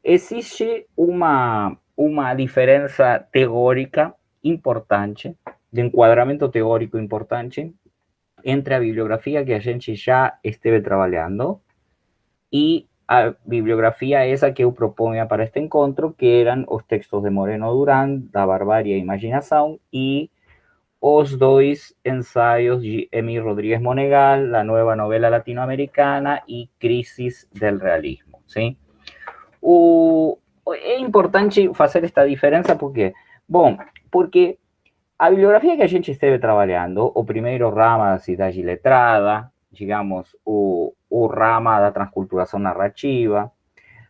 existe uma diferença teórica importante, de enquadramento teórico importante, entre a bibliografia que a gente já esteve trabalhando e a bibliografia essa que eu proponho para este encontro, que eram os textos de Moreno Durán, da Barbárie e Imaginação, e os dois ensaios de Emil Rodríguez Monegal, La Nueva Novela Latinoamericana e Crisis del Realismo. ¿Sí? É importante fazer esta diferença porque, bom, porque a bibliografia que a gente esteve trabalhando, o primeiro rama da cidade letrada, digamos, o rama da transculturação narrativa,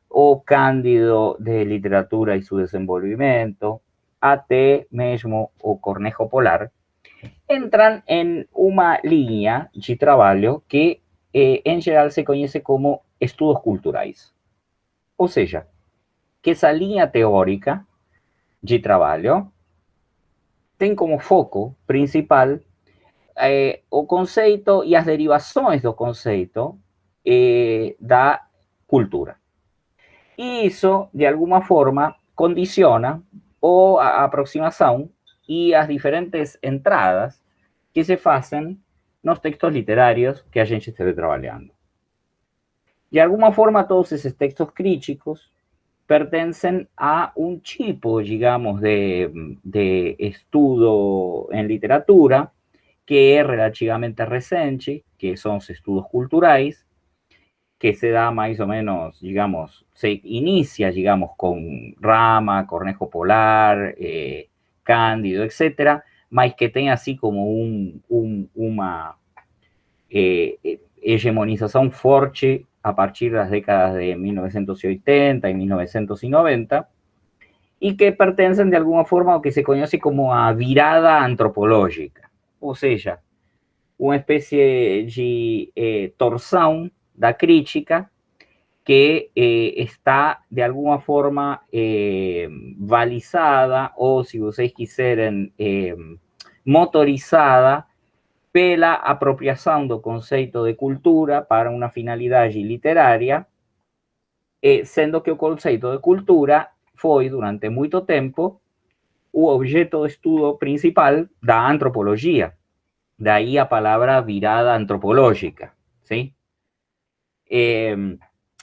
o Cândido de literatura e seu desenvolvimento, até mesmo o Cornejo Polar, entran en una línea de trabajo que en general se conoce como estudos culturales. O sea, que esa línea teórica de trabajo tem como foco principal o conceito e as derivações do conceito da cultura. E isso, de alguma forma, condiciona a aproximação e as diferentes entradas que se fazem nos textos literários que a gente esteve trabalhando. De alguma forma, todos esses textos críticos pertencem a um tipo, digamos, de estudo em literatura que é relativamente recente, que são os estudos culturais, que se da más o menos, digamos, se inicia, digamos, con Rama, Cornejo Polar, Cándido, etcétera, más que tenga así como una hegemonización fuerte a partir de las décadas de 1980 y 1990, y que pertenecen de alguna forma a lo que se conoce como a virada antropológica, o sea, una especie de torsión da crítica que está de alguna forma balizada o, si ustedes quieren, motorizada pela apropiação do conceito de cultura para uma finalidade literária, sendo que o conceito de cultura foi, durante muito tempo, o objeto de estudo principal da antropologia. Daí a palavra virada antropológica, ¿sí?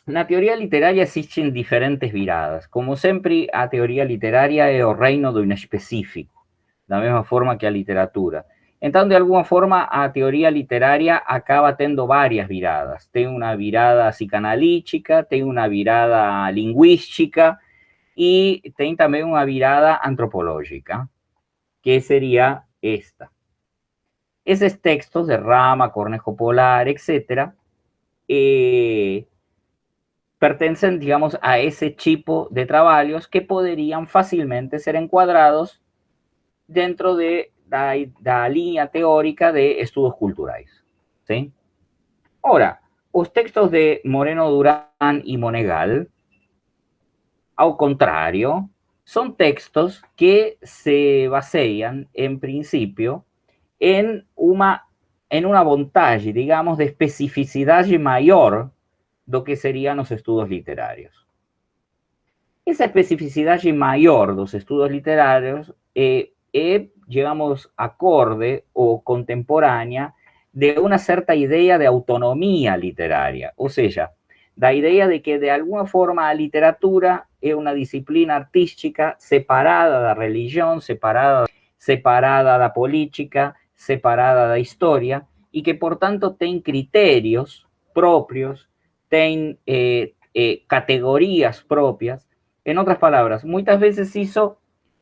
Na teoria literária existem diferentes viradas. Como sempre, a teoria literária é o reino do inespecífico, da mesma forma que a literatura. Então, de alguma forma, a teoria literária acaba tendo várias viradas. Tem uma virada psicanalítica, tem uma virada linguística e tem também uma virada antropológica, que seria esta. Esses textos de Rama, Cornejo Polar, etc., pertenecen, digamos, a ese tipo de trabajos que podrían fácilmente ser encuadrados dentro de la línea teórica de estudos culturales. ¿Sí? Ahora, los textos de Moreno Durán y Monegal, al contrario, son textos que se basean, en principio, en una vontade, digamos, de especificidad mayor do que serían los estudos literarios. Esa especificidad mayor dos estudos literarios digamos, acorde o contemporánea de una cierta idea de autonomía literaria, o sea, la idea de que de alguna forma la literatura es una disciplina artística separada de la religión, separada de la política, separada de la historia, y que por tanto tiene criterios propios, tiene categorías propias. En otras palabras, muchas veces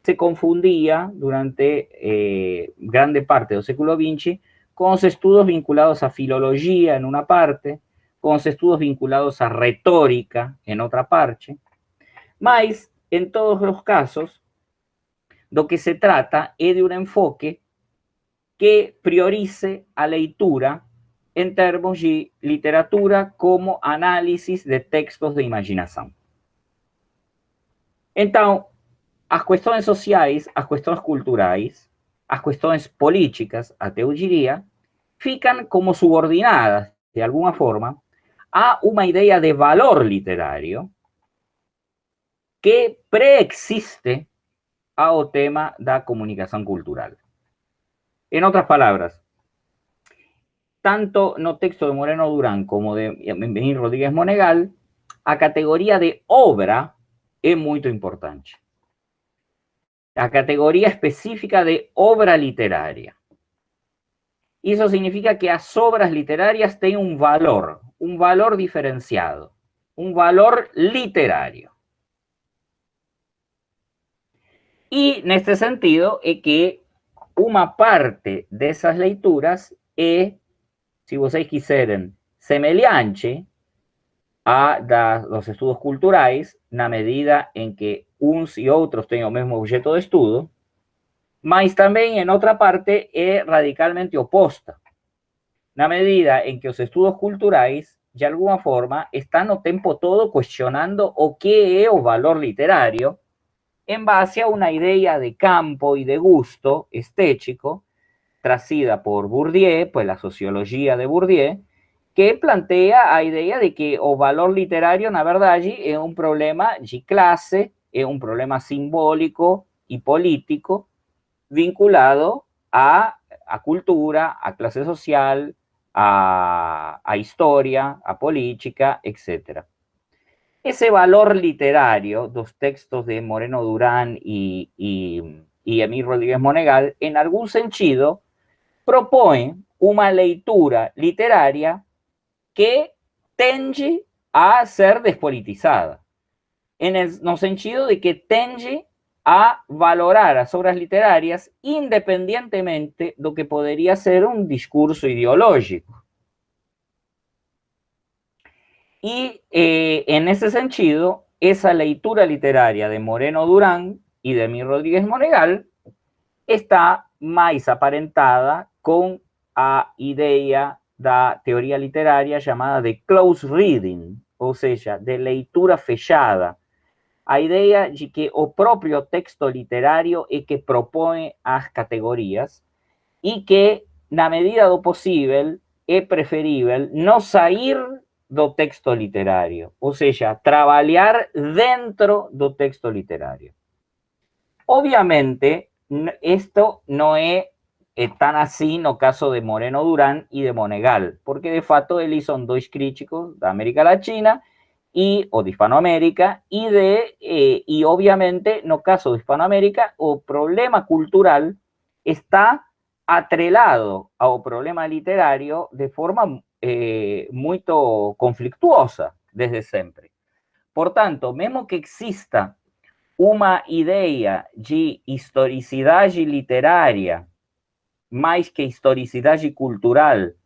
se confundía durante grande parte del século XX con los estudios vinculados a filología en una parte, con los estudios vinculados a retórica en otra parte. Mas, en todos los casos, lo que se trata es de un enfoque que priorice a leitura en términos de literatura como análisis de textos de imaginação. Então, as questões sociais, as questões culturais, as questões políticas, até eu diria, ficam como subordinadas, de alguma forma, a uma ideia de valor literário que preexiste ao tema da comunicación cultural. En otras palabras, tanto no texto de Moreno Durán como de Benny Rodríguez Monegal, a categoría de obra es muy importante. La categoría específica de obra literaria. Y eso significa que las obras literarias tienen un valor diferenciado, un valor literario. Y en este sentido es que una parte de esas lecturas es, si vocês quiserem, semelhante a los estudios culturales, na medida en que uns y otros tienen el mismo objeto de estudio, mas también en otra parte es radicalmente oposta, na medida en que los estudios culturales, de alguna forma, están o tempo todo cuestionando o qué es el valor literario en base a una idea de campo y de gusto estético tracida por Bourdieu, pues la sociología de Bourdieu, que plantea la idea de que el valor literario, na verdade, es un problema de clase, es un problema simbólico y político vinculado a cultura, a clase social, a historia, a política, etc. Ese valor literario, los textos de Moreno Durán y Emil Rodríguez Monegal, en algún sentido, propone una lectura literaria que tende a ser despolitizada, en el no sentido de que tende a valorar las obras literarias independientemente de lo que podría ser un discurso ideológico. Y en ese sentido, esa lectura literaria de Moreno Durán y de Emil Rodríguez Monegal está más aparentada con la idea de la teoría literaria llamada de close reading, o sea, de lectura fechada. A idea de que o propio texto literario es que propone las categorías y que, na medida do posible, es preferible no salir do texto literario, o sea, trabajar dentro do texto literario. Obviamente, esto no es tan así no caso de Moreno Durán y de Monegal, porque de facto ellos son dos críticos de América Latina o de Hispanoamérica, y obviamente no caso de Hispanoamérica, o problema cultural está atrelado ao problema literario de forma muy conflictuosa desde siempre. Por tanto, mesmo que exista uma ideia de historicidade literária mais que historicidade cultural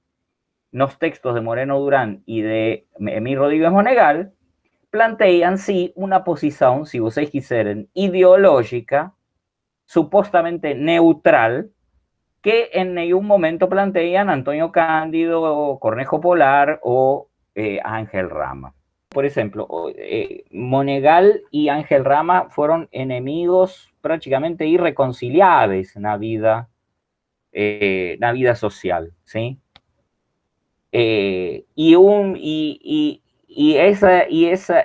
nos textos de Moreno Durán y de Emil Rodríguez Monegal, plantean sí una posición, si vocês quiserem, ideológica, supuestamente neutral, que en ningún momento plantean Antonio Cándido, Cornejo Polar o Ángel Rama. Por ejemplo, Monegal y Ángel Rama fueron enemigos prácticamente irreconciliables en la vida social, ¿sí?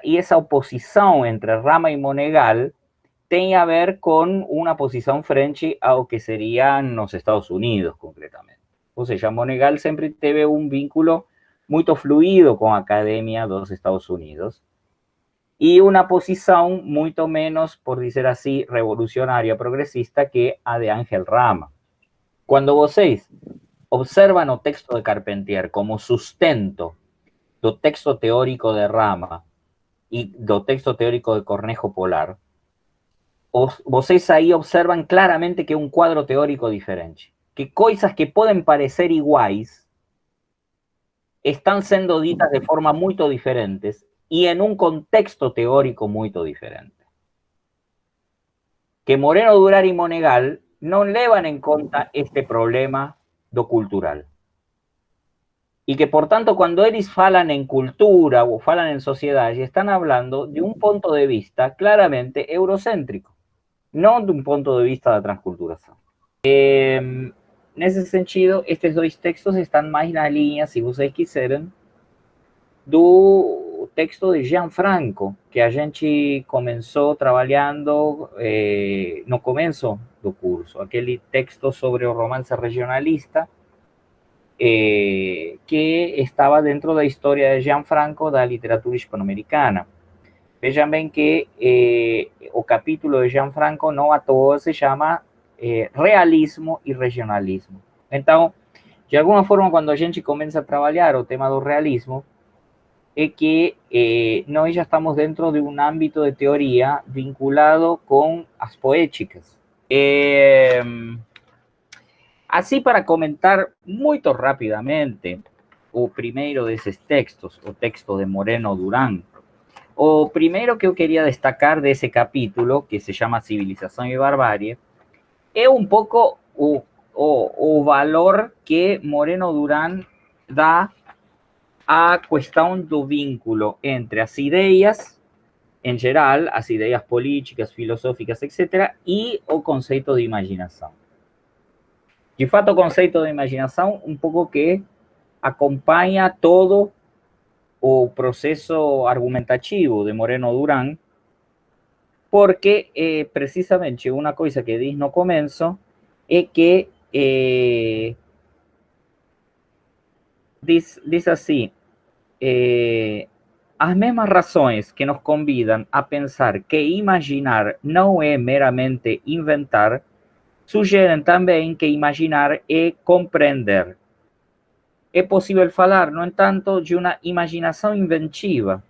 Esa oposición entre Rama y Monegal tiene a ver con una posición frente a lo que serían los Estados Unidos, concretamente. O sea, Monegal siempre tuvo un vínculo muy fluido con la academia de los Estados Unidos y una posición mucho menos, por decir así, revolucionaria, progresista que a de Ángel Rama. Cuando vocês observan o texto de Carpentier como sustento do texto teórico de Rama y do texto teórico de Cornejo Polar, vocês ahí observan claramente que es un cuadro teórico diferente, que cosas que pueden parecer iguales están siendo ditas de forma muy diferentes y en un contexto teórico muy diferente. Que Moreno Durán y Monegal no llevan en cuenta este problema do cultural. Y que por tanto cuando ellos falan en cultura o falan en sociedad, están hablando de un punto de vista claramente eurocéntrico, no de un punto de vista de transculturación. En ese sentido, estos dos textos están más en la línea, si ustedes quisieran, o texto de Gianfranco, que a gente começou trabalhando no começo do curso, aquele texto sobre o romance regionalista, que estava dentro da história de Gianfranco da literatura hispano-americana. Vejam bem que o capítulo de Gianfranco não à toa se chama Realismo e Regionalismo. Então, de alguma forma, quando a gente começa a trabalhar o tema do realismo, é que nós já estamos dentro de um âmbito de teoria vinculado com as poéticas. Assim, para comentar muito rapidamente o primeiro desses textos, o texto de Moreno Durán. O primeiro que eu queria destacar desse capítulo, que se chama Civilização e Barbárie, é um pouco o valor que Moreno Durán dá à questão do vínculo entre as ideias, em geral, as ideias políticas, filosóficas, etc., e o conceito de imaginação. De fato, o conceito de imaginação, um pouco que acompanha todo o processo argumentativo de Moreno Durán, porque precisamente uma coisa que diz no começo é que diz assim, as mesmas razões que nos convidam a pensar que imaginar não é meramente inventar, sugerem também que imaginar é compreender. É possível falar, no entanto, de uma imaginação inventiva,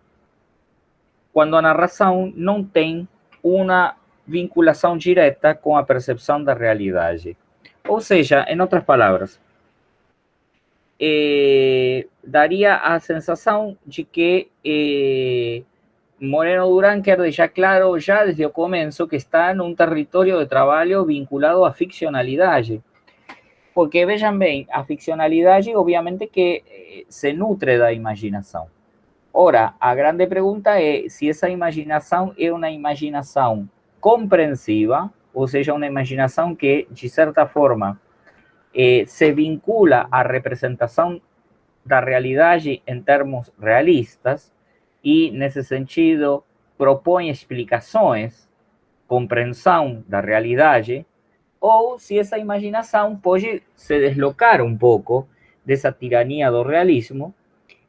quando a narração não tem uma vinculação direta com a percepção da realidade. Ou seja, em outras palavras, daria a sensação de que Moreno Durán quer deixar claro já desde o começo que está num território de trabalho vinculado à ficcionalidade. Porque vejam bem, a ficcionalidade obviamente que se nutre da imaginação. Ora, a grande pergunta é se essa imaginação é uma imaginação compreensiva, ou seja, uma imaginação que, de certa forma, se vincula à representação da realidade em termos realistas e, nesse sentido, propõe explicações, compreensão da realidade, ou se essa imaginação pode se deslocar um pouco dessa tirania do realismo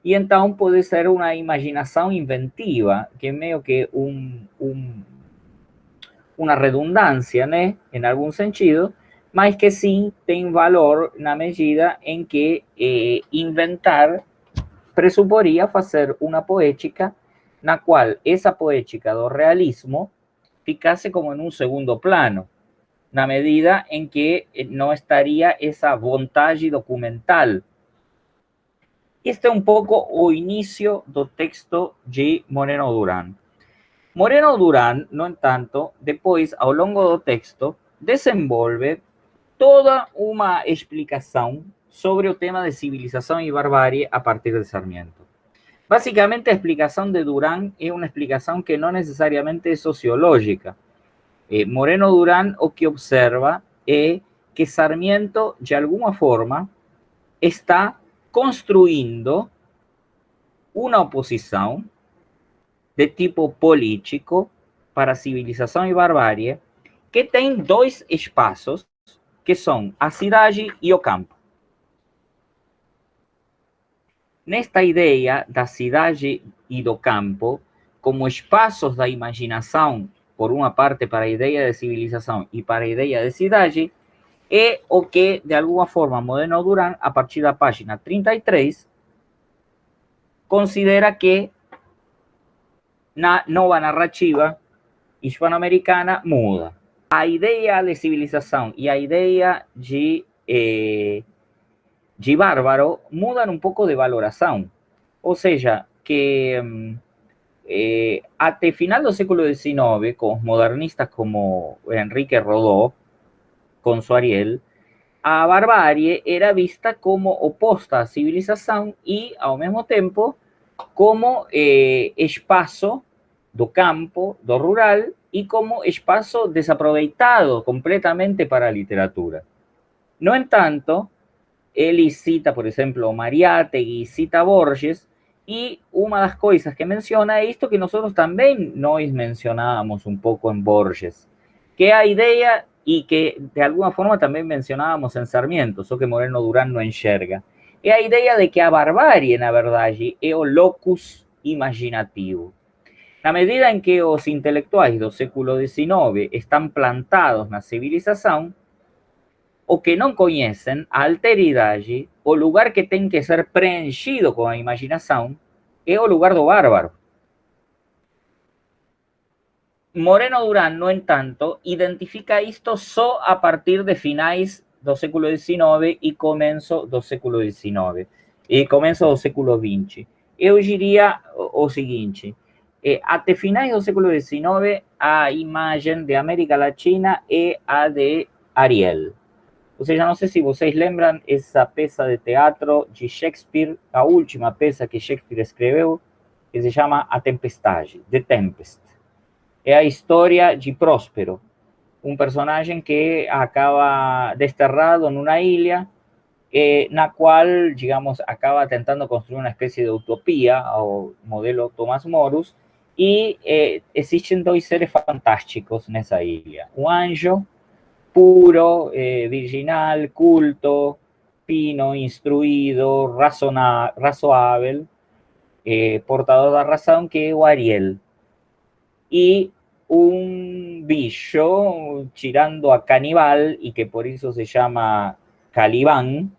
e então pode ser uma imaginação inventiva, que é meio que uma redundância, né, em algum sentido, mas que sim tem valor na medida em que inventar pressuporia fazer uma poética na qual essa poética do realismo ficasse como em um segundo plano, na medida em que não estaria essa vontade documental. Este é um pouco o início do texto de Moreno Durán. Moreno Durán, no entanto, depois, ao longo do texto, desenvolve toda uma explicação sobre o tema de civilização e barbárie a partir de Sarmiento. Basicamente, a explicação de Durán é uma explicação que não necessariamente é sociológica. Moreno Durán o que observa é que Sarmiento, de alguma forma, está construindo uma oposição de tipo político para civilização e barbárie que tem dois espaços que são a cidade e o campo. Nesta ideia da cidade e do campo como espaços da imaginação, por uma parte para a ideia de civilização e para a ideia de cidade, é o que, de alguma forma, Moreno Durán, a partir da página 33, considera que na nova narrativa hispano-americana muda. A ideia de civilização e a ideia de bárbaro mudam um pouco de valoração. Ou seja, que até final do século XIX, com os modernistas como Enrique Rodó, com su Ariel, a barbárie era vista como oposta à civilização e, ao mesmo tempo, como espaço do campo, do rural, e como espaço desaproveitado completamente para a literatura. No entanto, ele cita, por exemplo, Mariátegui, cita Borges, E uma das coisas que menciona é isto que nosotros também nós mencionábamos um pouco em Borges, que é a ideia, e que de alguma forma também mencionábamos em Sarmiento, só que Moreno Durán não enxerga, é a ideia de que a barbárie, na verdade, é o locus imaginativo. Na medida em que os intelectuais do século XIX estão plantados na civilização, o que não conhecem, a alteridade, o lugar que tem que ser preenchido com a imaginação, é o lugar do bárbaro. Moreno Durán, no entanto, identifica isto só a partir de finais do século XIX e começo do século XIX, e começo do século XX. Eu diria o seguinte, até finais do século XIX, a imagem de América Latina é a de Ariel. Ou seja, não sei se vocês lembram essa peça de teatro de Shakespeare, a última peça que Shakespeare escreveu, que se chama A Tempestade, The Tempest. É a história de Próspero, um personagem que acaba desterrado numa ilha, na qual, digamos, acaba tentando construir uma espécie de utopia, ao modelo Thomas Morus, e existem dois seres fantásticos nessa ilha. Um anjo puro, virginal, culto, fino, instruído, razoável, portador da razão, que é o Ariel. E un bicho tirando a canibal, y que por eso se llama Calibán,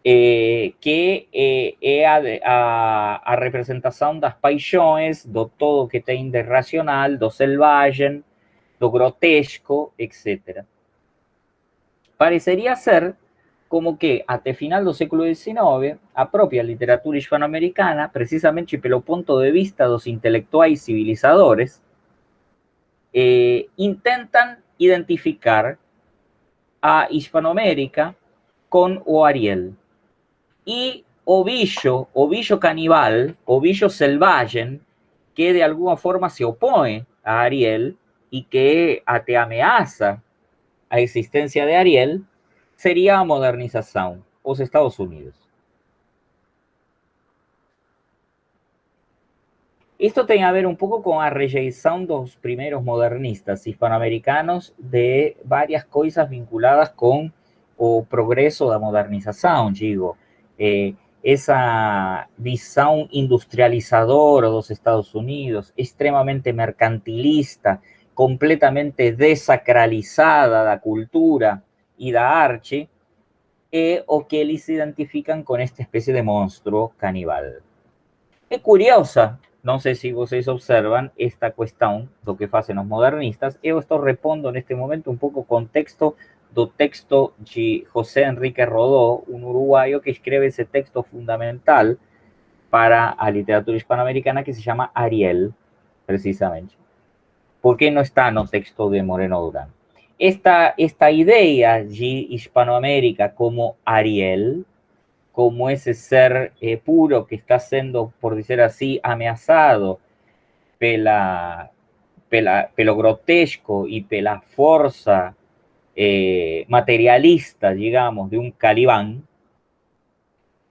que é a representação das paixões, do todo que tem de racional, do selvagem, do grotesco, etc. Parecería ser como que até final do século XIX, a própria literatura hispanoamericana, precisamente pelo ponto de vista dos intelectuais civilizadores, intentan identificar a Hispanoamérica con o Ariel. Y Ovillo canibal, Ovillo salvaje, que de alguna forma se opone a Ariel y que te amenaza a existencia de Ariel, sería a modernización, os Estados Unidos. Esto tiene a ver un pouco com a rejeição dos primeiros modernistas hispanoamericanos de várias coisas vinculadas com o progresso da modernização, digo. Essa visão industrializadora dos Estados Unidos, extremamente mercantilista, completamente desacralizada da cultura e da arte, é o que eles identificam com esta espécie de monstro canibal. É curiosa, não sei se vocês observam esta questão do que fazem os modernistas. Eu estou repondo neste momento um pouco o contexto do texto de José Enrique Rodó, um uruguaio que escreve esse texto fundamental para a literatura hispanoamericana que se chama Ariel, precisamente. ¿Por qué no está no texto de Moreno Durán? Esta idea de Hispanoamérica como Ariel, como ese ser puro que está siendo, por decir así, ameaçado pelo grotesco y pela fuerza materialista, digamos, de un Calibán,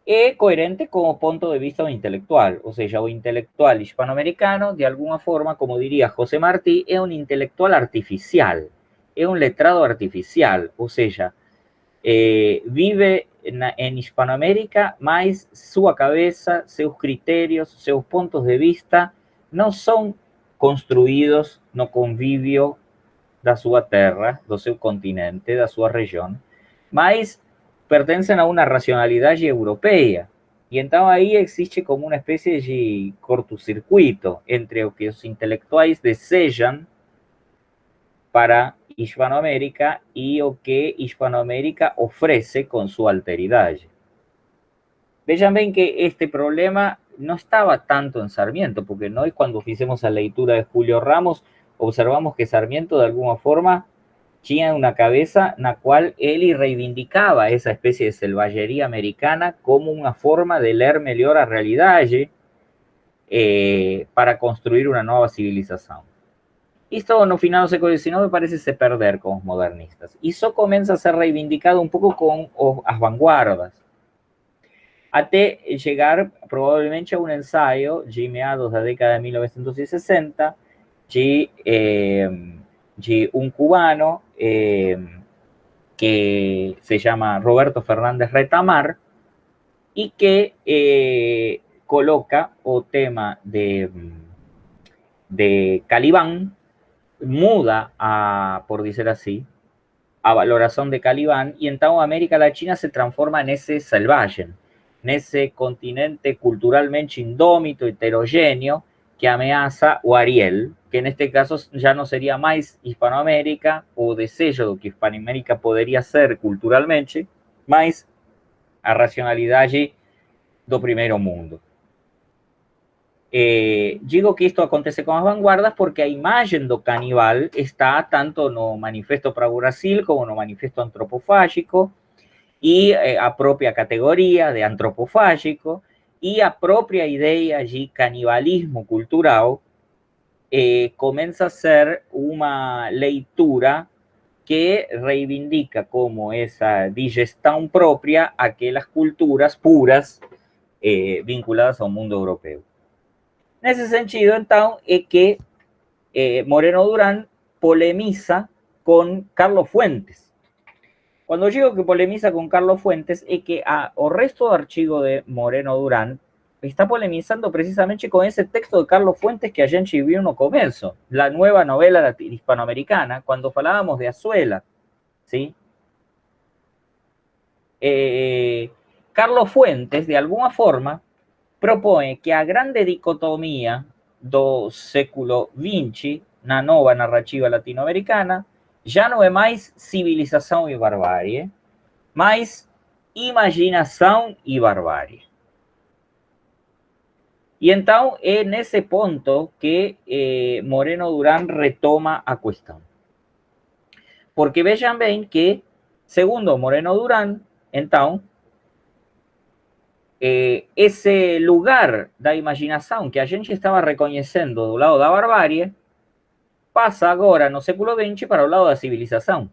é coherente como ponto de vista do intelectual. Ou seja, o intelectual hispanoamericano, de alguma forma, como diria José Martí, é um intelectual artificial, é um letrado artificial. Ou seja, vive em Hispanoamérica, mas sua cabeça, seus critérios, seus pontos de vista não são construídos no convívio da sua terra, do seu continente, da sua região, mas pertencen a una racionalidad europea. Y entonces ahí existe como una especie de cortocircuito entre lo que los intelectuales desean para Hispanoamérica y lo que Hispanoamérica ofrece con su alteridad. Vean bien que este problema no estaba tanto en Sarmiento, porque no es cuando hicimos la lectura de Julio Ramos, observamos que Sarmiento de alguna forma tinha una cabeza na cual él reivindicaba esa especie de selvagería americana como una forma de leer mejor a realidad para construir una nueva civilización. Esto no final do século XIX parece se perder con los modernistas. Y eso comienza a ser reivindicado un poco con las vanguardas. até chegar provavelmente a um ensaio de meados da década de 1960 de um cubano que se llama Roberto Fernández Retamar y que coloca o tema de Calibán, muda, por decir así, a valoração de Calibán, y entonces América Latina se transforma en ese salvaje, en ese continente culturalmente indómito, heterogéneo, que amenaza o Ariel, que en este caso ya no sería más Hispanoamérica o desejo de que Hispanoamérica podría ser culturalmente, más a racionalidade do primeiro mundo. Digo que esto acontece con las vanguardas porque a imagen do canibal está tanto no Manifesto para o Brasil como no Manifesto Antropofágico, y a propia categoría de antropofágico y a propia idea de canibalismo cultural comienza a ser una leitura que reivindica como esa digestión propia aquellas culturas puras vinculadas a un mundo europeo. En ese sentido, entonces, es que Moreno Durán polemiza con Carlos Fuentes. Cuando digo que polemiza con Carlos Fuentes, es que o resto de archivo de Moreno Durán está polemizando precisamente con ese texto de Carlos Fuentes que a gente vio no comienzo, la nueva novela hispanoamericana, cuando hablábamos de Azuela, ¿sí? Carlos Fuentes, de alguna forma, propone que a grande dicotomía do século XX na nova narrativa latinoamericana já não é mais civilização e barbárie, mas imaginação e barbárie. E então é nesse ponto que Moreno Durán retoma a questão. Porque vejam bem que, segundo Moreno Durán, então, esse lugar da imaginação que a gente estava reconhecendo do lado da barbárie passa agora no século XX para o lado da civilização.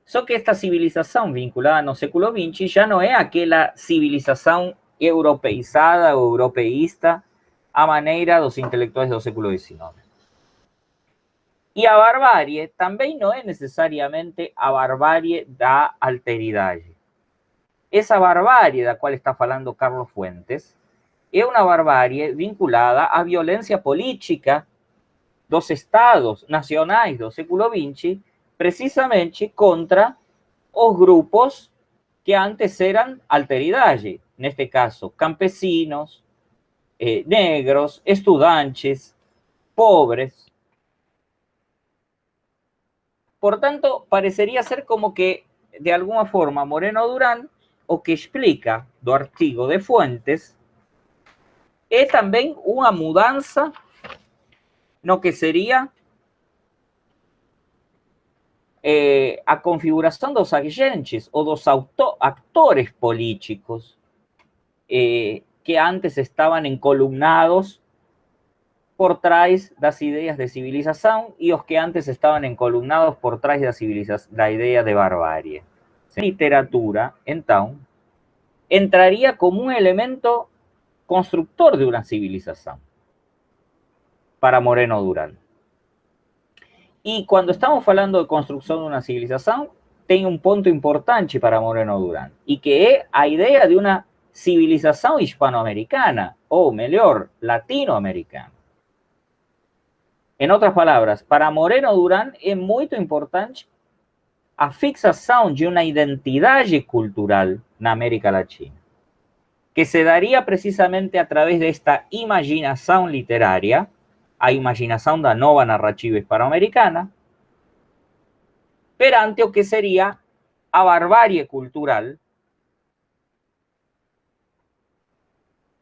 Só que esta civilização vinculada no século XX já não é aquela civilização europeizada ou europeísta à maneira dos intelectuais do século XIX. E a barbárie também não é necessariamente a barbárie da alteridade. Esa barbárie da qual está falando Carlos Fuentes é uma barbárie vinculada à violência política dos estados nacionais do século XX, precisamente contra os grupos que antes eran alteridade, neste caso, campesinos, negros, estudantes, pobres. Por tanto, parecería ser como que, de alguna forma, Moreno Durán, o que explica do artigo de Fuentes, é também uma mudança no que sería a configuración dos agentes o dos actores políticos que antes estaban encolumnados por trás das ideas de civilización y los que antes estaban encolumnados por trás da idea de barbarie. La literatura, entonces, entraría como un elemento constructor de una civilización para Moreno Durán. Y cuando estamos hablando de construcción de una civilización, tiene un punto importante para Moreno Durán, y que es la idea de una civilización hispanoamericana, o mejor, latinoamericana. En otras palabras, para Moreno Durán es muy importante a fixación de una identidad cultural en América Latina, que se daría precisamente a través de esta imaginación literaria, a imaginación da nova narrativa hispanoamericana, perante o que sería a barbarie cultural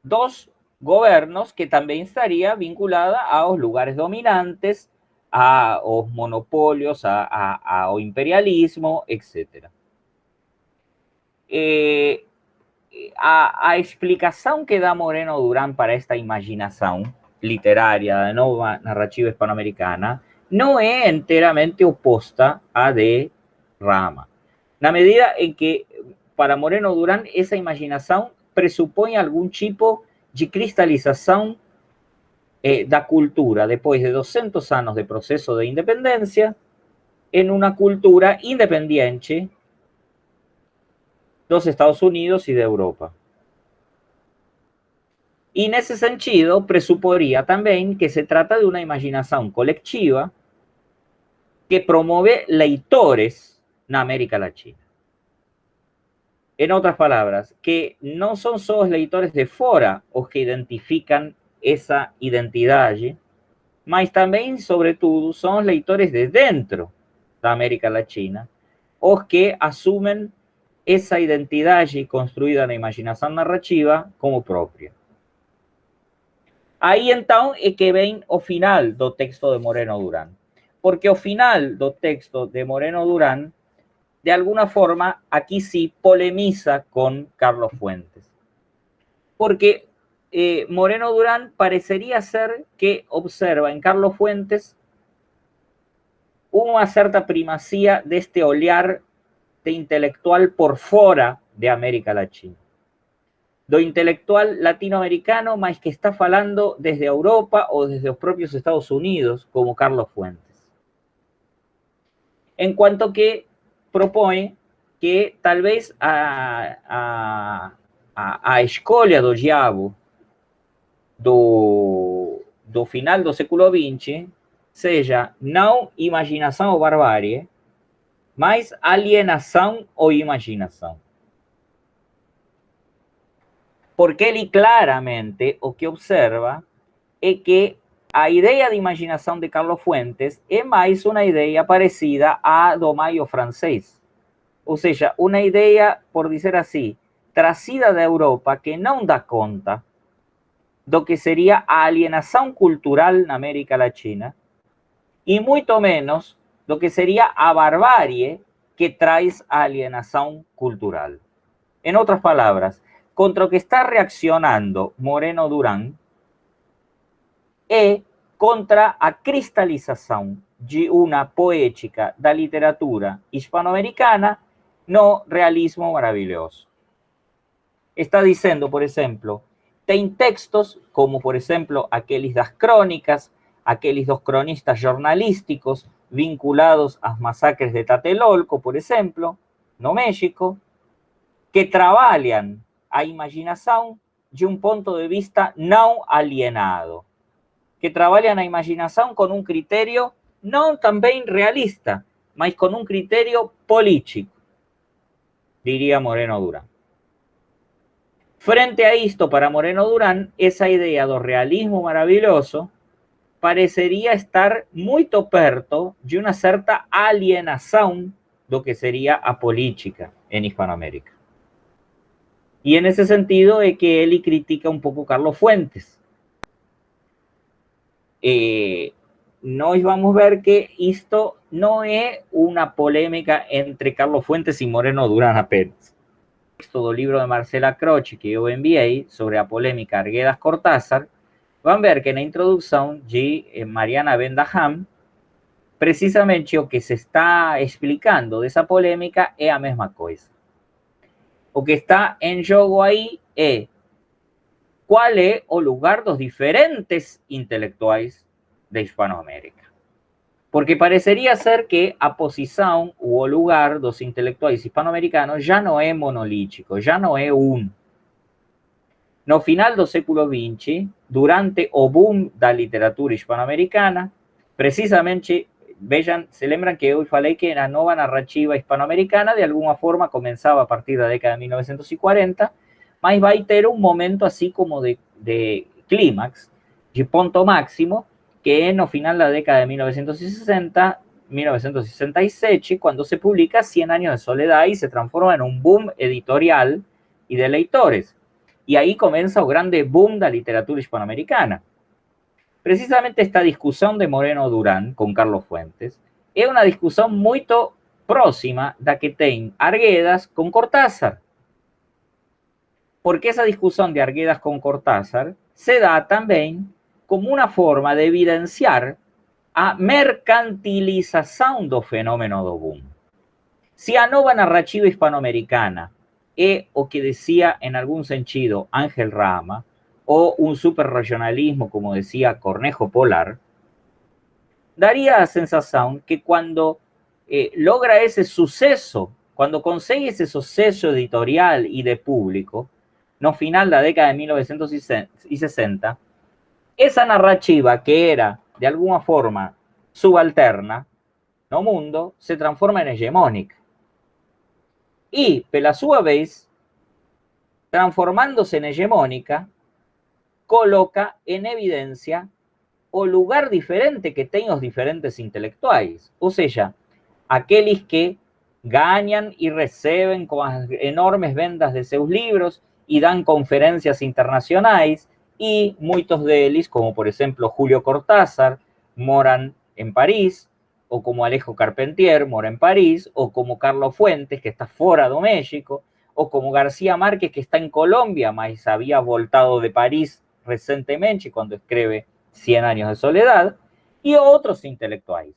dos gobiernos que también estaría vinculada a los lugares dominantes, a los monopolios, ao imperialismo, etc. A explicación que da Moreno Durán para esta imaginación literaria da nova narrativa hispanoamericana no es enteramente oposta a de Rama, na medida en que para Moreno Durán, essa imaginação pressupõe algum tipo de cristalização da cultura depois de 200 anos de processo de independência em uma cultura independiente dos Estados Unidos e da Europa. Y en ese sentido, presuporía también que se trata de una imaginación colectiva que promueve leitores en América Latina. En otras palabras, que no son solo leitores de fora los que identifican esa identidad, mas también, sobre todo, son leitores de dentro de América Latina, los que asumen esa identidad construida en la imaginación narrativa como propia. Aí, então, é que vem o final do texto de Moreno Durán. Porque o final do texto de Moreno Durán, de alguna forma, aquí sí polemiza con Carlos Fuentes. Porque Moreno Durán parecería ser que observa en Carlos Fuentes una cierta primacía de este olhar de intelectual por fora de América Latina. Do intelectual latinoamericano, mas que está falando desde Europa o desde los propios Estados Unidos, como Carlos Fuentes. En cuanto que propone que tal vez a escolha do diabo do final do século XX seja não imaginação ou barbárie, mas alienação ou imaginação. Porque ele claramente o que observa é que a ideia de imaginação de Carlos Fuentes é mais uma ideia parecida à do Maio francês. Ou seja, uma ideia, por dizer assim, trazida da Europa que não dá conta do que seria a alienação cultural na América Latina e muito menos do que seria a barbárie que traz a alienação cultural. Em outras palavras, contra o que está reaccionando Moreno Durán é contra a cristalização de uma poética da literatura hispano-americana no realismo maravilhoso. Está dizendo, por exemplo, tem textos como, por exemplo, aqueles das crônicas, aqueles dos cronistas jornalísticos vinculados às massacres de Tlatelolco, por exemplo, no México, que trabalham a imaginação de um ponto de vista não alienado, que trabalham a imaginação com um critério não também realista, mas com um critério político, diria Moreno Durán. Frente a esto, para Moreno Durán, esa idea do realismo maravilloso parecería estar muito perto de una certa alienación do que sería a política en Hispanoamérica. Y en ese sentido es que él critica un poco Carlos Fuentes. Nós vamos ver que esto no es una polémica entre Carlos Fuentes y Moreno Durán apenas. El texto do libro de Marcela Croce que yo envié sobre la polémica Arguedas-Cortázar, van ver que en la introducción de Mariana Bendaham, precisamente lo que se está explicando de esa polémica es la misma cosa. O que está en jogo ahí es cuál es el lugar de los diferentes intelectuales de Hispanoamérica. Porque parecería ser que a posición o el lugar de los intelectuales hispanoamericanos ya no es monolítico, ya no es un. No final do século XX, durante o boom da literatura hispanoamericana, precisamente, vean, se lembran que hoy falei que la nueva narrativa hispanoamericana de alguna forma comenzaba a partir de la década de 1940, mas va a ter un momento así como de clímax, de punto máximo, que es no final de la década de 1960, 1967, cuando se publica 100 años de soledad y se transforma en un boom editorial y de leitores. Y ahí comienza el grande boom de la literatura hispanoamericana. Precisamente esta discusión de Moreno Durán con Carlos Fuentes es una discusión muy próxima da que tem Arguedas con Cortázar. Porque esa discusión de Arguedas con Cortázar se da también como una forma de evidenciar a mercantilización do fenómeno do boom. Si a nova narrativa hispanoamericana o que decía en algún sentido Ángel Rama, o un superregionalismo, como decía Cornejo Polar, daría a sensación que cuando logra ese suceso, cuando consigue ese suceso editorial y de público, no final de la década de 1960, esa narrativa que era de alguna forma subalterna, no mundo, se transforma en hegemónica. Y, pela sua vez, transformándose en hegemónica, coloca en evidencia o lugar diferente que ten os diferentes intelectuais. Ou seja, aqueles que ganhan e receben com as enormes vendas de seus livros e dan conferencias internacionais e muitos deles, como por exemplo Julio Cortázar, moran en París, ou como Alejo Carpentier, mora en París, ou como Carlos Fuentes, que está fora do México, ou como García Márquez, que está en Colombia, mas había voltado de París recentemente cuando escribe 100 años de soledad, y otros intelectuales.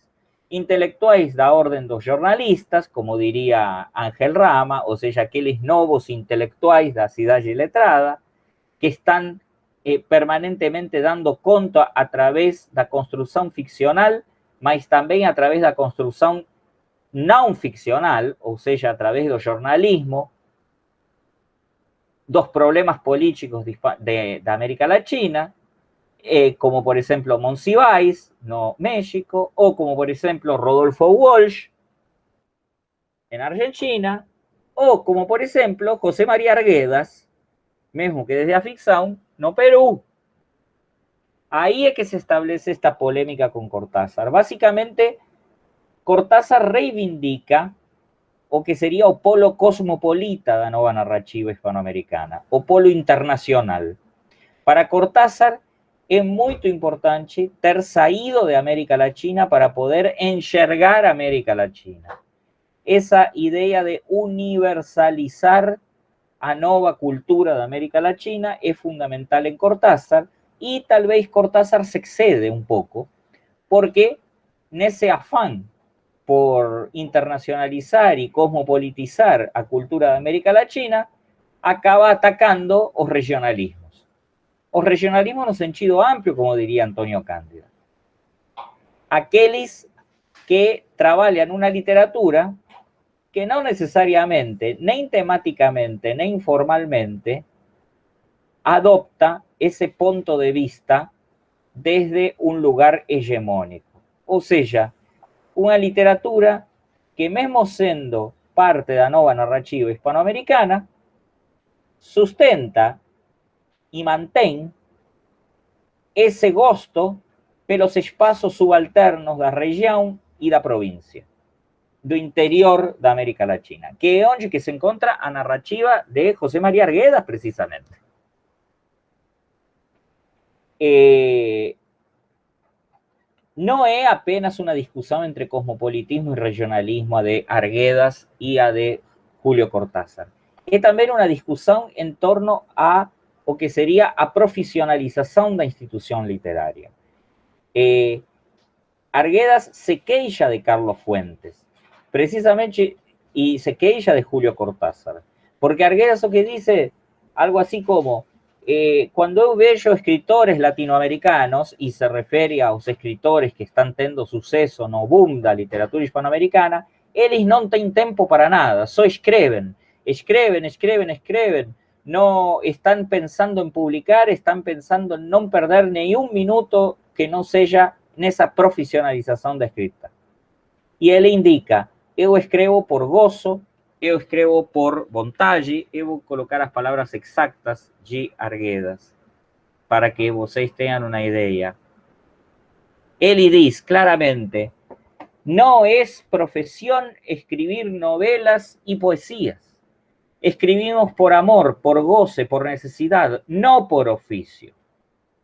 Intelectuais da orden dos jornalistas, como diría Ángel Rama, ou seja, aqueles novos intelectuais da cidade letrada, que están permanentemente dando conta a través da construção ficcional, mas também a través da construção não ficcional, ou seja, a través do jornalismo, dos problemas políticos da América Latina, como por ejemplo Monsiváis, no México, o como por ejemplo Rodolfo Walsh en Argentina, o como por ejemplo José María Arguedas, mesmo que desde a ficção, no Perú. Ahí es que se establece esta polémica con Cortázar. Básicamente, Cortázar reivindica o que sería o polo cosmopolita da nova narrativa hispanoamericana, o polo internacional. Para Cortázar é muito importante ter saído de América Latina para poder enxergar América Latina. Esa idea de universalizar a nova cultura da América Latina é fundamental en Cortázar y tal vez Cortázar se excede un poco porque nese afán por internacionalizar y cosmopolitizar a cultura de América Latina, acaba atacando os regionalismos. Os regionalismos no sentido amplio, como diría Antonio Cándida. Aqueles que trabalhan una literatura que no necesariamente, ni temáticamente, ni informalmente, adopta ese punto de vista desde un lugar hegemónico. O sea, una literatura que mesmo sendo parte da nova narrativa hispanoamericana, sustenta y mantén ese gosto pelos espaços subalternos da região e da província, do interior da América Latina, que é onde que se encontra a narrativa de José María Arguedas, precisamente. No es apenas una discusión entre cosmopolitismo y regionalismo a de Arguedas y a de Julio Cortázar. Es también una discusión en torno a o que sería a profesionalización da institución literaria. Arguedas se queixa de Carlos Fuentes, precisamente, y se queixa de Julio Cortázar, porque Arguedas o que dice algo así como cuando eu vejo escritores latinoamericanos, e se refere aos escritores que están tendo suceso no boom da literatura hispanoamericana, eles não têm tempo para nada, só escrevem, no están pensando en publicar, están pensando en no perder ni un minuto que no sea nessa profissionalização da escrita. E ele indica, eu escrevo por gozo, eu escrevo por vontade, eu vou colocar as palavras exactas de Arguedas, para que vocês tenham uma ideia. Ele diz claramente, no es profesión escribir novelas y poesías. Escribimos por amor, por goce, por necesidad, no por oficio.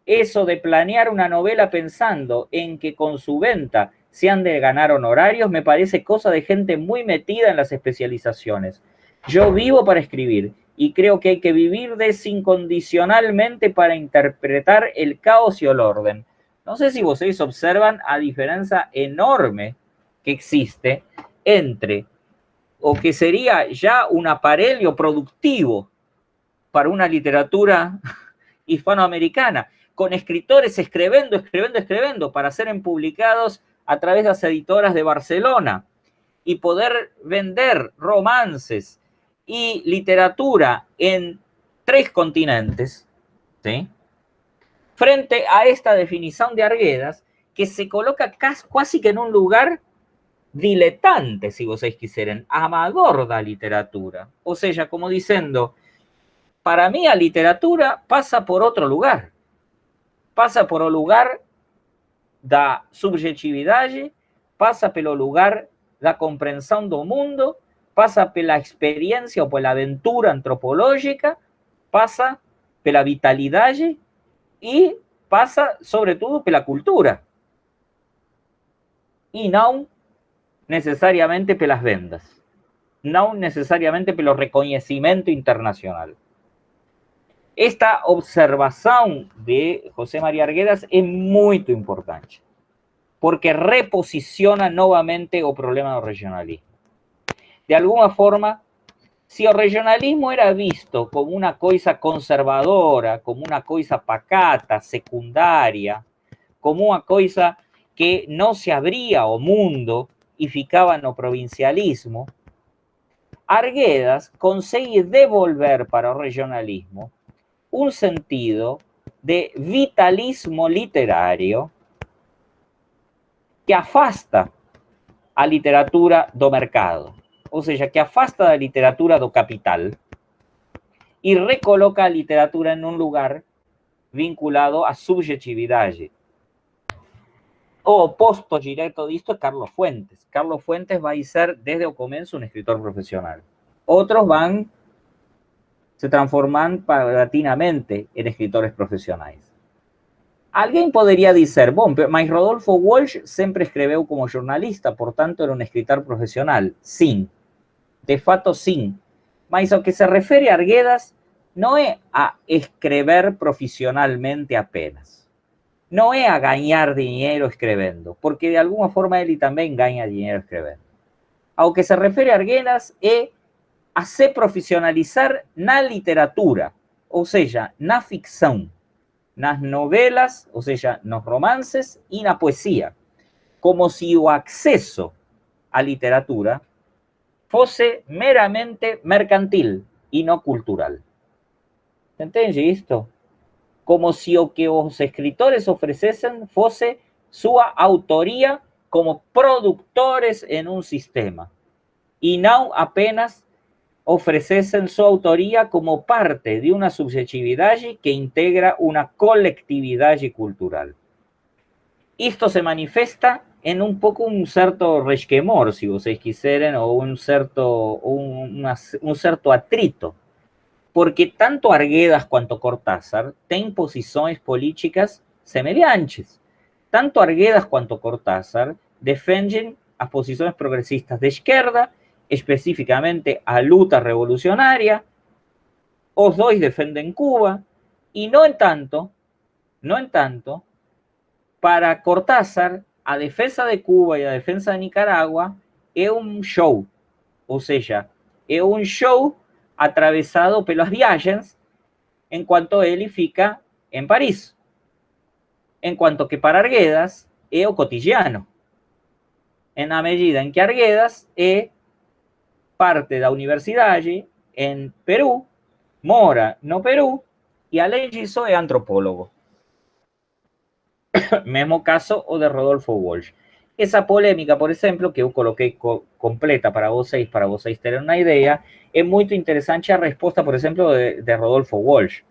Eso de planear una novela pensando en que con su venta se han de ganar honorarios me parece cosa de gente muy metida en las especializaciones. Yo vivo para escribir y creo que hay que vivir desincondicionalmente para interpretar el caos y el orden. No sé si vocês observan a diferencia enorme que existe entre o que sería ya un aparelho productivo para una literatura hispanoamericana, con escritores escribiendo para ser publicados a través de las editoras de Barcelona y poder vender romances y literatura en 3 continentes, ¿sí? Frente a esta definición de Arguedas, que se coloca casi que en un lugar diletante, si vocês quieren, amador da literatura. O sea, como diciendo, para mí la literatura pasa por otro lugar. Pasa por el lugar da subjetividade, pasa pelo lugar da compreensão do mundo, pasa pela experiência ou pela aventura antropológica, pasa pela vitalidade e passa, sobretudo, pela cultura. E não necessariamente pelas vendas, não necessariamente pelo reconhecimento internacional. Esta observação de José María Arguedas é muito importante, porque reposiciona nuevamente el problema del regionalismo. De alguna forma, si el regionalismo era visto como una cosa conservadora, como una cosa pacata, secundaria, como una cosa que no se abría al mundo y ficaba en el provincialismo, Arguedas consigue devolver para el regionalismo un sentido de vitalismo literario que afasta a literatura do mercado, ou seja, que afasta da literatura do capital e recoloca a literatura em um lugar vinculado à subjetividade. O oposto direto disto é Carlos Fuentes. Carlos Fuentes vai ser, desde o começo, um escritor profissional. Outros vão se transformando paulatinamente em escritores profissionais. Alguém poderia dizer, bom, mas Rodolfo Walsh sempre escreveu como jornalista, portanto era um escritor profissional. Sim, de fato sim. Mas ao que se refere a Arguedas não é a escrever profissionalmente apenas. Não é a ganhar dinheiro escrevendo, porque de alguma forma ele também ganha dinheiro escrevendo. Ao que se refere a Arguedas é a se profissionalizar na literatura, ou seja, na ficção, nas novelas, ou seja, nos romances e na poesia, como se o acesso à literatura fosse meramente mercantil e não cultural. Entende isto? Como se o que os escritores oferecessem fosse sua autoria como produtores em um sistema e não apenas ofrecesen su autoría como parte de una subjetividad que integra una colectividad cultural. Esto se manifiesta en un poco un cierto resquemor, si vocês quieren, o un cierto atrito, porque tanto Arguedas cuanto Cortázar tienen posiciones políticas semelhantes. Tanto Arguedas cuanto Cortázar defienden las posiciones progresistas de izquierda, específicamente a luta revolucionaria. Os dois defenden Cuba y no en tanto, para Cortázar, a defensa de Cuba y a defensa de Nicaragua es un show, o sea, es un show atravesado pelas viagens, en cuanto ele fica en París, en cuanto que para Arguedas é o cotidiano, en la medida en que Arguedas é parte da universidade em Peru, mora no Peru e, além disso, é antropólogo. Mesmo caso o de Rodolfo Walsh. Essa polêmica, por exemplo, que eu coloquei completa para vocês terem uma ideia, é muito interessante a resposta, por exemplo, de Rodolfo Walsh.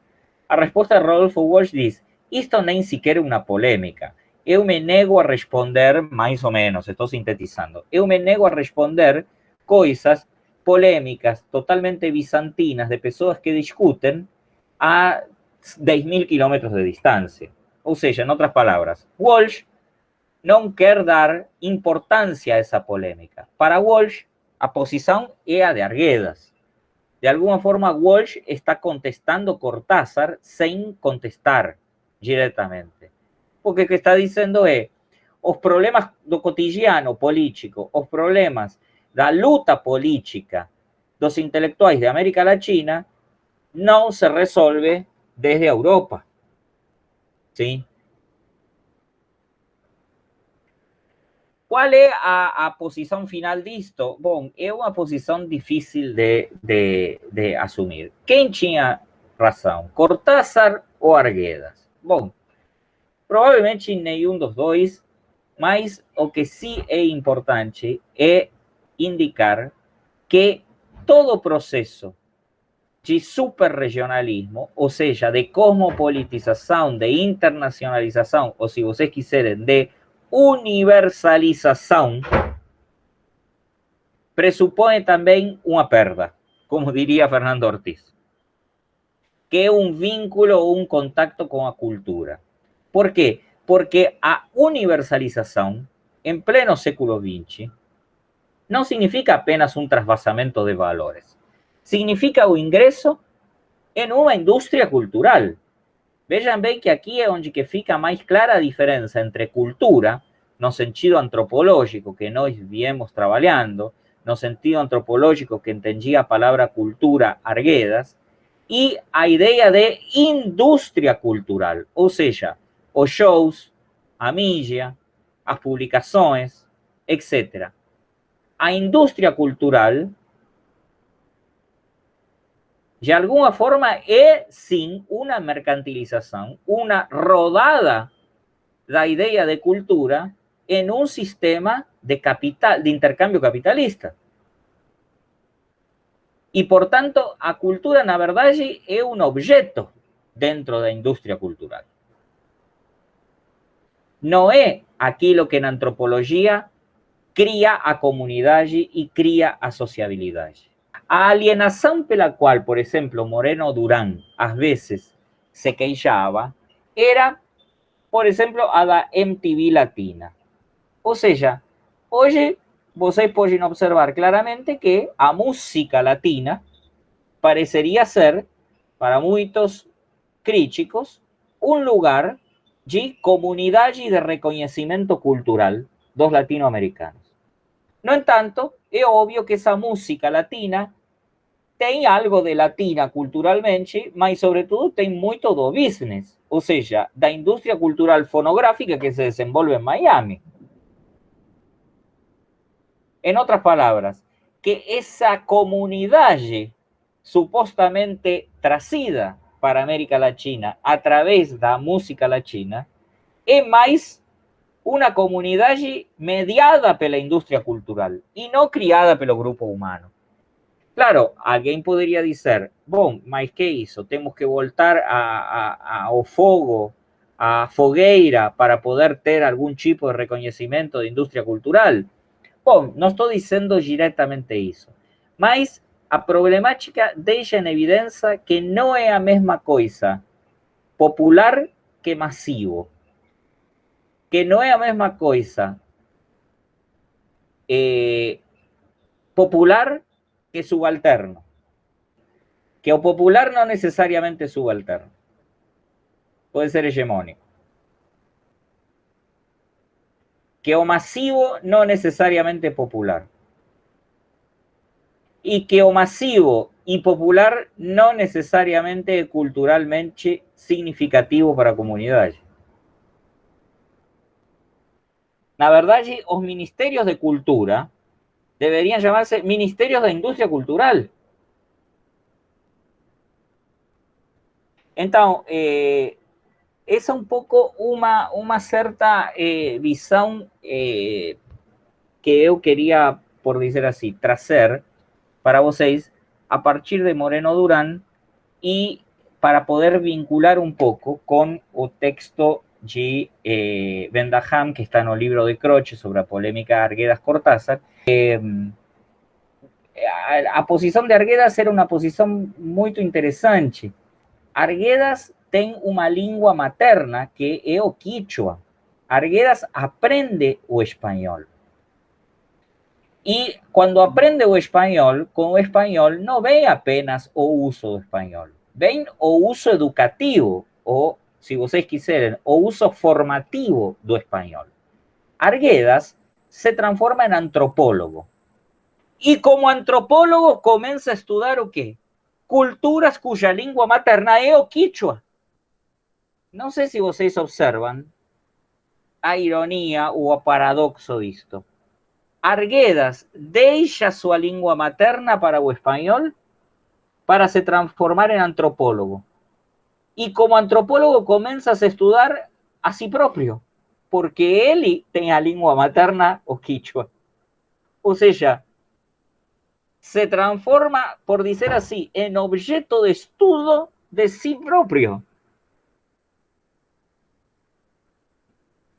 A resposta de Rodolfo Walsh diz: isto nem sequer é uma polêmica. Eu me nego a responder, mais ou menos, estou sintetizando, eu me nego a responder coisas polémicas totalmente bizantinas de pessoas que discutem a 10.000 kilómetros de distancia. Ou seja, en otras palabras, Walsh não quer dar importância a essa polêmica. Para Walsh, a posição é a de Arguedas. De alguma forma, Walsh está contestando Cortázar sem contestar diretamente. Porque o que está dizendo é: os problemas do cotidiano político, os problemas da luta política dos intelectuais de América Latina não se resolve desde a Europa. Sim? Qual é a posição final disto? Bom, é uma posição difícil de assumir. Quem tinha razão, Cortázar ou Arguedas? Bom, provavelmente nenhum dos dois, mas o que sim é importante é indicar que todo processo de superregionalismo, ou seja, de cosmopolitização, de internacionalização, ou se vocês quiserem, de universalização, pressupõe também uma perda, como diria Fernando Ortiz, que é um vínculo ou um contato com a cultura. Por quê? Porque a universalização, em pleno século XX, não significa apenas um trasvasamento de valores. Significa o ingresso em uma indústria cultural. Vejam bem que aqui é onde que fica mais clara a diferença entre cultura, no sentido antropológico que nós viemos trabalhando, no sentido antropológico que entendia a palavra cultura Arguedas, e a ideia de indústria cultural, ou seja, os shows, a mídia, as publicações, etc. A indústria cultural, de alguma forma, é sim uma mercantilização, uma rodada da ideia de cultura em um sistema de capital, de intercâmbio capitalista. E, portanto, a cultura, na verdade, é um objeto dentro da indústria cultural. Não é aquilo que na antropologia cria a comunidade e cria a sociabilidade. A alienação pela qual, por exemplo, Moreno Durán às vezes se queixava era, por exemplo, a da MTV Latina. Ou seja, hoje vocês podem observar claramente que a música latina pareceria ser, para muitos críticos, um lugar de comunidade e de reconhecimento cultural dos latino-americanos. No entanto, é óbvio que essa música latina tem algo de latina culturalmente, mas sobretudo tem muito do business, ou seja, da indústria cultural fonográfica que se desenvolve em Miami. En otras palabras, que esa comunidad supuestamente tracida para América Latina a través de la música latina es más una comunidad mediada por la industria cultural y no criada por los grupos humanos. Claro, alguien podría decir, bom, mas que hizo? Tenemos que voltar ao fogo, a fogueira para poder ter algún tipo de reconocimiento de industria cultural. Bom, não estou dizendo diretamente isso, mas a problemática deixa em evidência que não é a mesma coisa popular que massivo, que não é a mesma coisa popular que subalterno, que o popular não necessariamente é subalterno, pode ser hegemônico, que o massivo não necessariamente é popular, y que o masivo y popular no necesariamente es culturalmente significativo para a comunidade. Na verdade, os ministerios de cultura deberían llamarse ministerios de indústria cultural. Então, essa é um pouco uma certa visão que eu queria, por dizer assim, trazer para vocês a partir de Moreno Durán y para poder vincular un poco con el texto de Vendaham, que está en el libro de Croce sobre la polémica Arguedas-Cortázar. A posición de Arguedas era una posición muy interesante. Arguedas tem uma língua materna que é o quichua. Arguedas aprende o espanhol. Y cuando aprende o español, con o español no ve apenas o uso do español. Ven o uso educativo, o, si vocês quiserem, o uso formativo do español. Arguedas se transforma en antropólogo. Y como antropólogo comienza a estudiar o qué? Culturas cuya lengua materna es o quichua. No sé si vocês observan a ironía o a paradoxo disto. Arguedas deixa su lengua materna para o español para se transformar en antropólogo. Y como antropólogo comienza a estudiar a sí propio, porque él tiene lengua materna o quichua. O sea, se transforma, por decir así, en objeto de estudio de sí propio.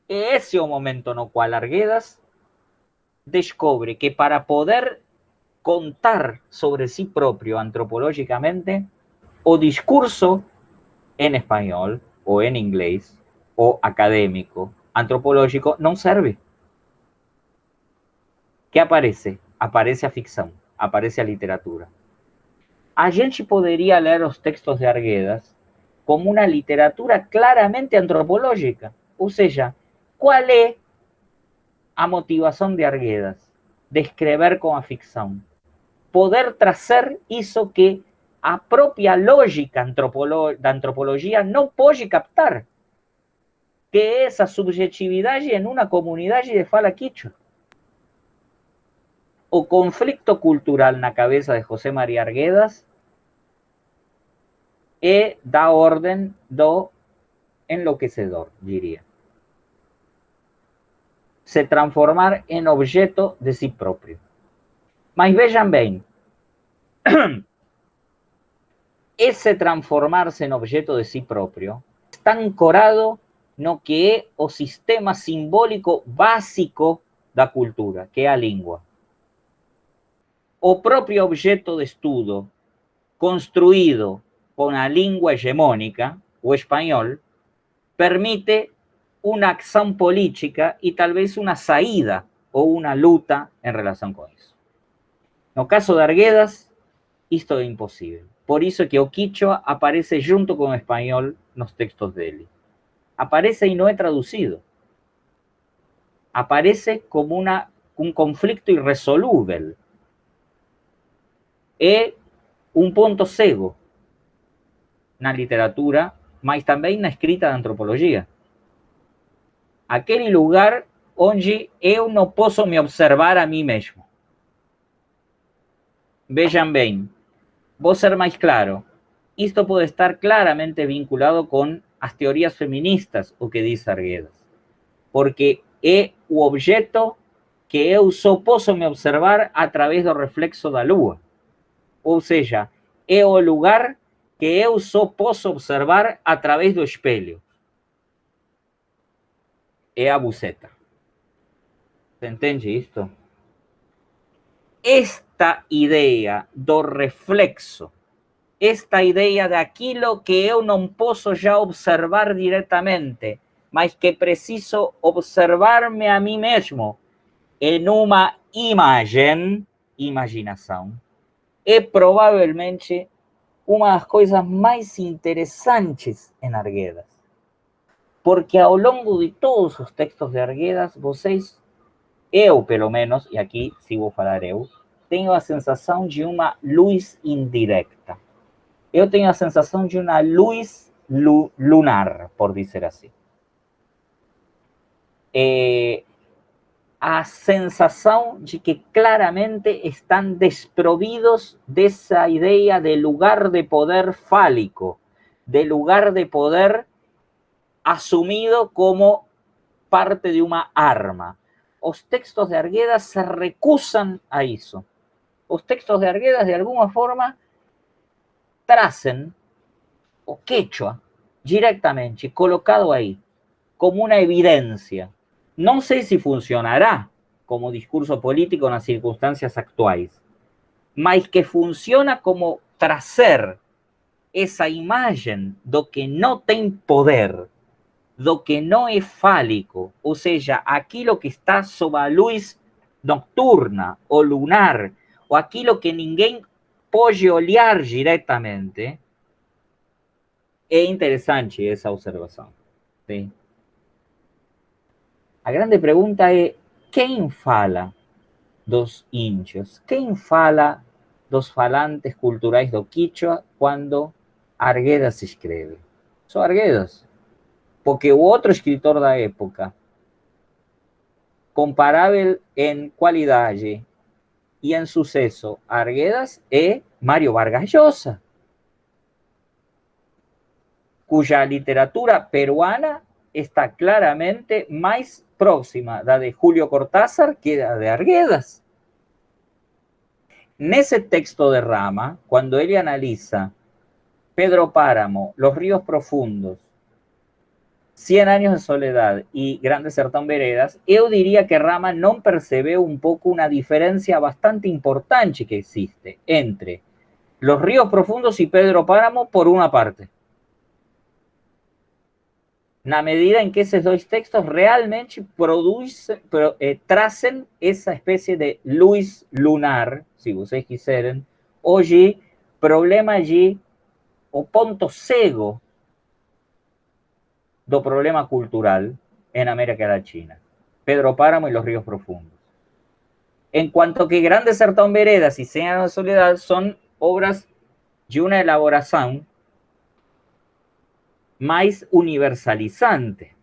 Ese es el momento en el cual Arguedas descubre que para poder contar sobre sí propio antropológicamente, o discurso en español o en inglés o académico, antropológico, no sirve. ¿Qué aparece? Aparece a ficción, aparece a literatura. A gente podría leer los textos de Arguedas como una literatura claramente antropológica. O sea, ¿cuál es a motivación de Arguedas? De escrever con a ficción. Poder trazer isso que a propia lógica da antropologia não pode captar, que é essa subjetividade em uma comunidade de fala quichua. O conflicto cultural na cabeça de José María Arguedas é da ordem do enlouquecedor, diria. Se transformar em objeto de si próprio. Mas vejam bem, ese transformarse en objeto de sí propio está ancorado no que é o sistema simbólico básico da cultura, que é a língua. O propio objeto de estudo construído con a língua hegemónica, o español, permite una acción política y tal vez una saída o una luta en relación con eso. No caso de Arguedas, isto é impossível. Por isso que o quichua aparece junto com o espanhol nos textos dele. Aparece e não é traduzido. Aparece como um conflito irresolúvel. É um ponto cego na literatura, mas também na escrita da antropologia. Aquele lugar onde eu não posso me observar a mim mesmo. Vejam bem, vou ser mais claro. Esto puede estar claramente vinculado con las teorías feministas, o que dice Arguedas, porque é o objeto que eu só posso me observar a través do reflexo da lua. Ou seja, é o lugar que eu só posso observar a través do espelho. É a buceta. Você entende isto? Esta idea do reflexo, esta idea de aquilo que eu não posso já observar diretamente, mas que preciso observar-me a mim mesmo em uma imaginação, é provavelmente uma das coisas mais interessantes em Arguedas. Porque ao longo de todos os textos de Arguedas, vocês, eu pelo menos, e aqui se vou falar eu, tenho a sensação de uma luz indirecta. Eu tenho a sensação de uma luz lunar, por dizer assim. A sensação de que claramente estão desprovidos dessa ideia de lugar de poder fálico, de lugar de poder asumido como parte de uma arma. Os textos de Arguedas se recusam a isso. Os textos de Arguedas, de alguma forma, trazem o quechua directamente, colocado ahí, como una evidencia. No sé si funcionará como discurso político en las circunstancias actuales, mas que funciona como trazer esa imagen do que no tem poder, do que no es fálico, o sea, aquilo que está sob a luz nocturna o lunar, o aquilo que ninguém pode olhar directamente. É interessante essa observação. Sim. A grande pergunta é quem fala? dos índios. Quem fala dos falantes culturais do Quichua quando Arguedas escreve? São Arguedas. Porque o outro escritor da época, comparável em qualidade e em sucesso a Arguedas, é Mário Vargas Llosa, cuya literatura peruana está claramente más próxima da de Julio Cortázar que la de Arguedas. En ese texto de Rama, cuando él analiza Pedro Páramo, Los ríos profundos, 100 años de soledad y Grande Sertão Veredas, yo diría que Rama no percibe un poco una diferencia bastante importante que existe entre Los ríos profundos y Pedro Páramo por una parte. Na medida en que esos dos textos realmente tracen esa especie de luz lunar, si ustedes quieren, hoy problema allí o ponto cego do problema cultural en América Latina. Pedro Páramo y Los ríos profundos. En cuanto que Grande Sertão Veredas y 100 años de soledad son obras de una elaboración más universalizante.